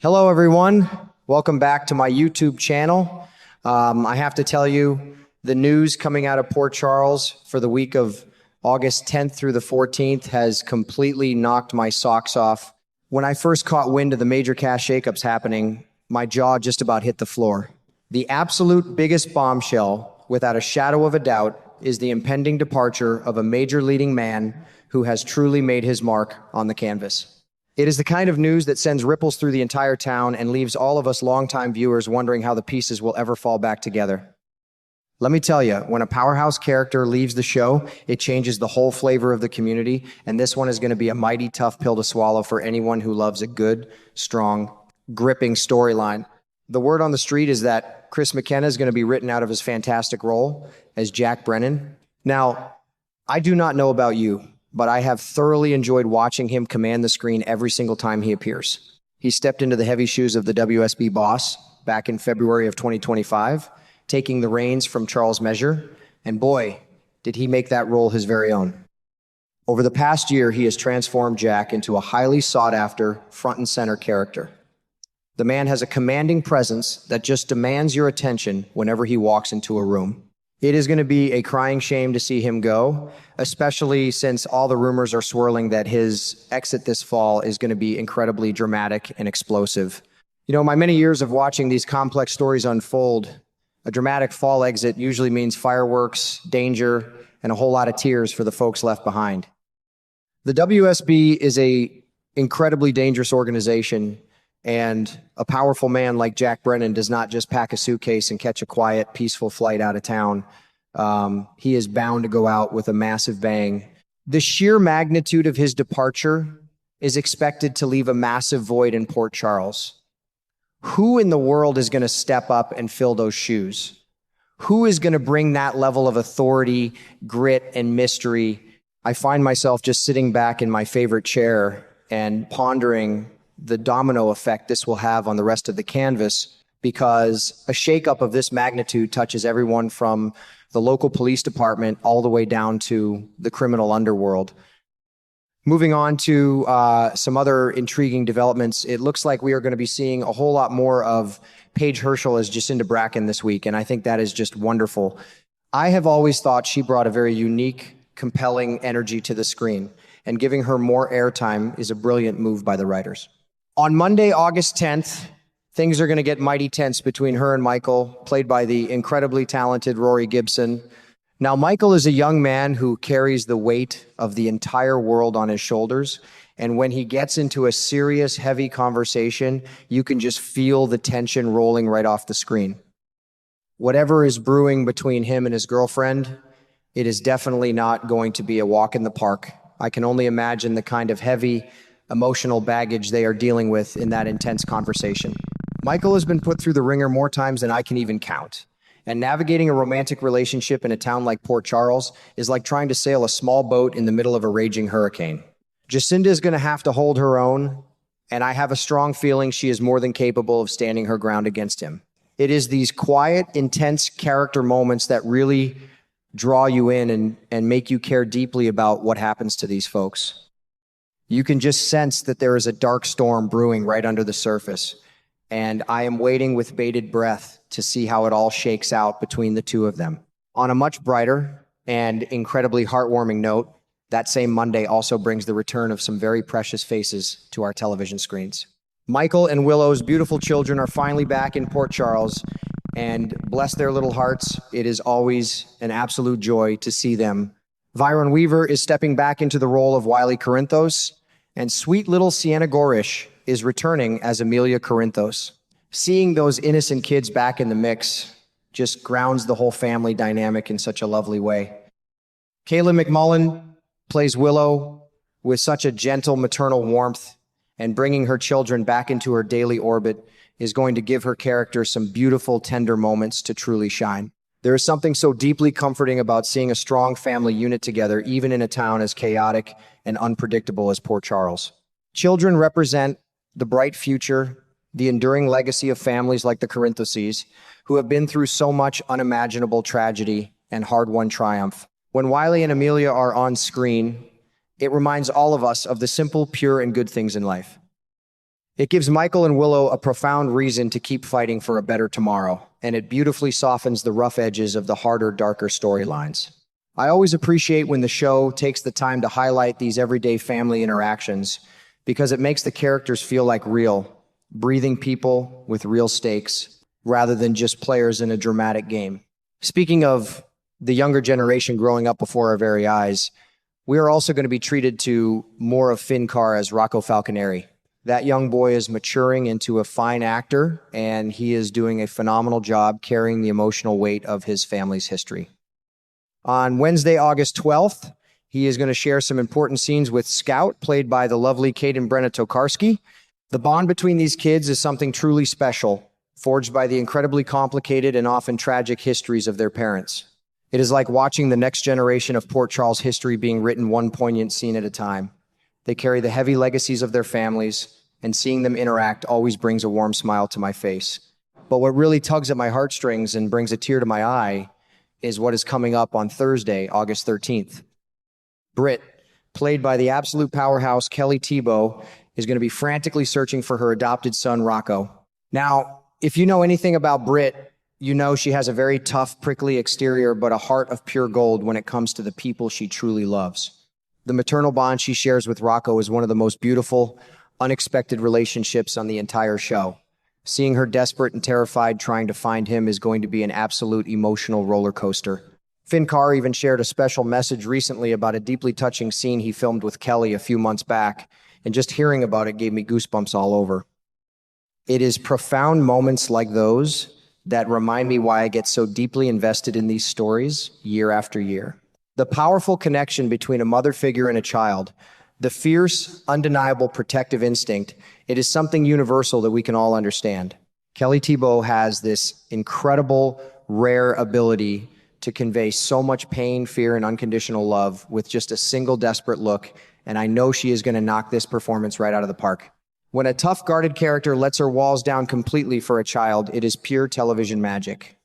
Hello, everyone. Welcome back to my YouTube channel. I have to tell you, the news coming out of Port Charles for the week of August 10th through the 14th has completely knocked my socks off. When I first caught wind of the major cash shakeups happening, my jaw just about hit the floor. The absolute biggest bombshell, without a shadow of a doubt, is the impending departure of a major leading man who has truly made his mark on the canvas. It is the kind of news that sends ripples through the entire town and leaves all of us longtime viewers wondering how the pieces will ever fall back together. Let me tell you, when a powerhouse character leaves the show, it changes the whole flavor of the community, and this one is going to be a mighty tough pill to swallow for anyone who loves a good, strong, gripping storyline. The word on the street is that Chris McKenna is going to be written out of his fantastic role as Jack Brennan. Now, I do not know about you, but I have thoroughly enjoyed watching him command the screen every single time he appears. He stepped into the heavy shoes of the WSB boss back in February of 2025, taking the reins from Charles Measure, and boy, did he make that role his very own. Over the past year, he has transformed Jack into a highly sought-after, front and center character. The man has a commanding presence that just demands your attention whenever he walks into a room. It is going to be a crying shame to see him go, especially since all the rumors are swirling that his exit this fall is going to be incredibly dramatic and explosive. You know, my many years of watching these complex stories unfold, a dramatic fall exit usually means fireworks, danger, and a whole lot of tears for the folks left behind. The WSB is an incredibly dangerous organization, and a powerful man like Jack Brennan does not just pack a suitcase and catch a quiet, peaceful flight out of town. He is bound to go out with a massive bang. The sheer magnitude of his departure is expected to leave a massive void in Port Charles. Who in the world is going to step up and fill those shoes? Who is going to bring that level of authority, grit, and mystery? I find myself just sitting back in my favorite chair and pondering the domino effect this will have on the rest of the canvas, because a shakeup of this magnitude touches everyone from the local police department all the way down to the criminal underworld. Moving on to some other intriguing developments, it looks like we are going to be seeing a whole lot more of Paige Herschel as Jacinda Bracken this week, and I think that is just wonderful. I have always thought she brought a very unique, compelling energy to the screen, and giving her more airtime is a brilliant move by the writers. On Monday, August 10th, things are going to get mighty tense between her and Michael, played by the incredibly talented Rory Gibson. Now, Michael is a young man who carries the weight of the entire world on his shoulders, and when he gets into a serious, heavy conversation, you can just feel the tension rolling right off the screen. Whatever is brewing between him and his girlfriend, it is definitely not going to be a walk in the park. I can only imagine the kind of heavy, emotional baggage they are dealing with in that intense conversation. Michael has been put through the ringer more times than I can even count. And navigating a romantic relationship in a town like Port Charles is like trying to sail a small boat in the middle of a raging hurricane. Jacinda is going to have to hold her own, and I have a strong feeling she is more than capable of standing her ground against him. It is these quiet, intense character moments that really draw you in and make you care deeply about what happens to these folks. You can just sense that there is a dark storm brewing right under the surface, and I am waiting with bated breath to see how it all shakes out between the two of them. On a much brighter and incredibly heartwarming note, that same Monday also brings the return of some very precious faces to our television screens. Michael and Willow's beautiful children are finally back in Port Charles, and bless their little hearts, it is always an absolute joy to see them. Viron Weaver is stepping back into the role of Wiley Corinthos, and sweet little Sienna Gorish is returning as Amelia Corinthos. Seeing those innocent kids back in the mix just grounds the whole family dynamic in such a lovely way. Kayla McMullen plays Willow with such a gentle maternal warmth, and bringing her children back into her daily orbit is going to give her character some beautiful, tender moments to truly shine. There is something so deeply comforting about seeing a strong family unit together, even in a town as chaotic and unpredictable as Port Charles. Children represent the bright future, the enduring legacy of families like the Corinthoses, who have been through so much unimaginable tragedy and hard-won triumph. When Wiley and Amelia are on screen, it reminds all of us of the simple, pure, and good things in life. It gives Michael and Willow a profound reason to keep fighting for a better tomorrow, and it beautifully softens the rough edges of the harder, darker storylines. I always appreciate when the show takes the time to highlight these everyday family interactions because it makes the characters feel like real, breathing people with real stakes rather than just players in a dramatic game. Speaking of the younger generation growing up before our very eyes, we are also going to be treated to more of Finn Carr as Rocco Falconeri. That young boy is maturing into a fine actor, and he is doing a phenomenal job carrying the emotional weight of his family's history. On Wednesday, August 12th, he is going to share some important scenes with Scout, played by the lovely Paige and Brennan Tokarski. The bond between these kids is something truly special, forged by the incredibly complicated and often tragic histories of their parents. It is like watching the next generation of Port Charles history being written one poignant scene at a time. They carry the heavy legacies of their families, and seeing them interact always brings a warm smile to my face. But what really tugs at my heartstrings and brings a tear to my eye is what is coming up on Thursday, August 13th. Britt, played by the absolute powerhouse Kelly Tebow, is going to be frantically searching for her adopted son, Rocco. Now, if you know anything about Britt, you know she has a very tough, prickly exterior, but a heart of pure gold when it comes to the people she truly loves. The maternal bond she shares with Rocco is one of the most beautiful, unexpected relationships on the entire show. Seeing her desperate and terrified trying to find him is going to be an absolute emotional roller coaster. Finn Carr even shared a special message recently about a deeply touching scene he filmed with Kelly a few months back, and just hearing about it gave me goosebumps all over. It is profound moments like those that remind me why I get so deeply invested in these stories year after year. The powerful connection between a mother figure and a child, the fierce, undeniable protective instinct, it is something universal that we can all understand. Kelly Tebow has this incredible, rare ability to convey so much pain, fear, and unconditional love with just a single desperate look, and I know she is going to knock this performance right out of the park. When a tough, guarded character lets her walls down completely for a child, it is pure television magic.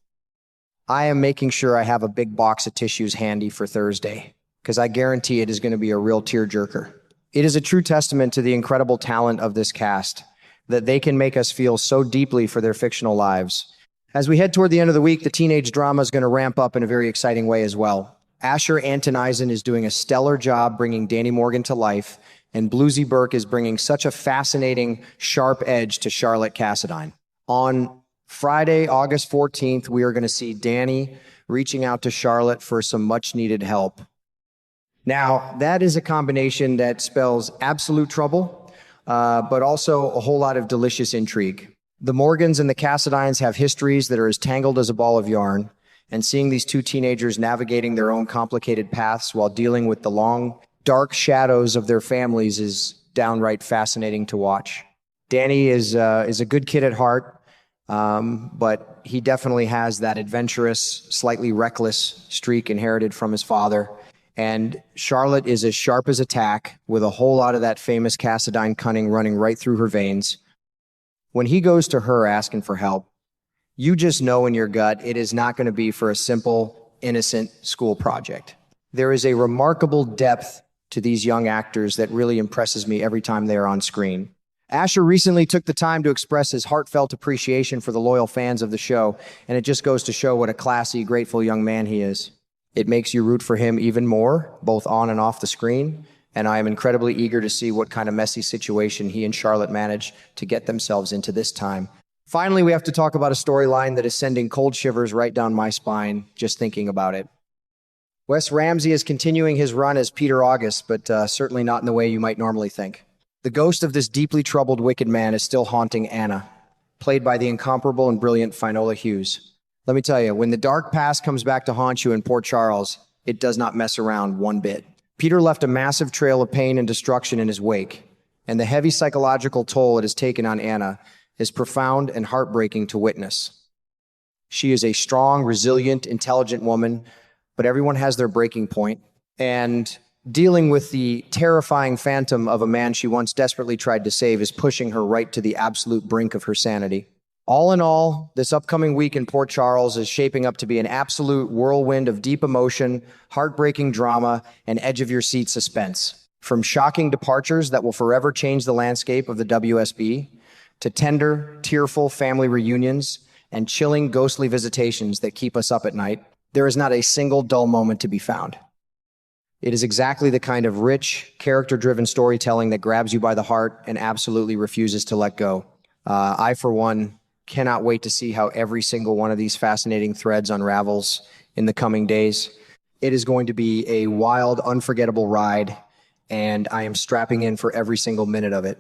I am making sure I have a big box of tissues handy for Thursday, because I guarantee it is going to be a real tearjerker. It is a true testament to the incredible talent of this cast, that they can make us feel so deeply for their fictional lives. As we head toward the end of the week, the teenage drama is going to ramp up in a very exciting way as well. Asher Anton Eisen is doing a stellar job bringing Danny Morgan to life, and Bluesy Burke is bringing such a fascinating, sharp edge to Charlotte Cassadine. On Friday, August 14th, we are going to see Danny reaching out to Charlotte for some much-needed help. Now, that is a combination that spells absolute trouble, but also a whole lot of delicious intrigue. The Morgans and the Cassadines have histories that are as tangled as a ball of yarn, and seeing these two teenagers navigating their own complicated paths while dealing with the long, dark shadows of their families is downright fascinating to watch. Danny is a good kid at heart, but he definitely has that adventurous, slightly reckless streak inherited from his father. And Charlotte is as sharp as a tack, with a whole lot of that famous Cassadine cunning running right through her veins. When he goes to her asking for help, you just know in your gut it is not going to be for a simple, innocent school project. There is a remarkable depth to these young actors that really impresses me every time they are on screen. Asher recently took the time to express his heartfelt appreciation for the loyal fans of the show, and it just goes to show what a classy, grateful young man he is. It makes you root for him even more, both on and off the screen, and I am incredibly eager to see what kind of messy situation he and Charlotte manage to get themselves into this time. Finally, we have to talk about a storyline that is sending cold shivers right down my spine just thinking about it. Wes Ramsey is continuing his run as Peter August, but certainly not in the way you might normally think. The ghost of this deeply troubled wicked man is still haunting Anna, played by the incomparable and brilliant Finola Hughes. Let me tell you, when the dark past comes back to haunt you in Port Charles, it does not mess around one bit. Peter left a massive trail of pain and destruction in his wake, and the heavy psychological toll it has taken on Anna is profound and heartbreaking to witness. She is a strong, resilient, intelligent woman, but everyone has their breaking point, and dealing with the terrifying phantom of a man she once desperately tried to save is pushing her right to the absolute brink of her sanity. All in all, this upcoming week in Port Charles is shaping up to be an absolute whirlwind of deep emotion, heartbreaking drama, and edge-of-your-seat suspense. From shocking departures that will forever change the landscape of the WSB, to tender, tearful family reunions and chilling ghostly visitations that keep us up at night, there is not a single dull moment to be found. It is exactly the kind of rich, character-driven storytelling that grabs you by the heart and absolutely refuses to let go. I, for one, cannot wait to see how every single one of these fascinating threads unravels in the coming days. It is going to be a wild, unforgettable ride, and I am strapping in for every single minute of it.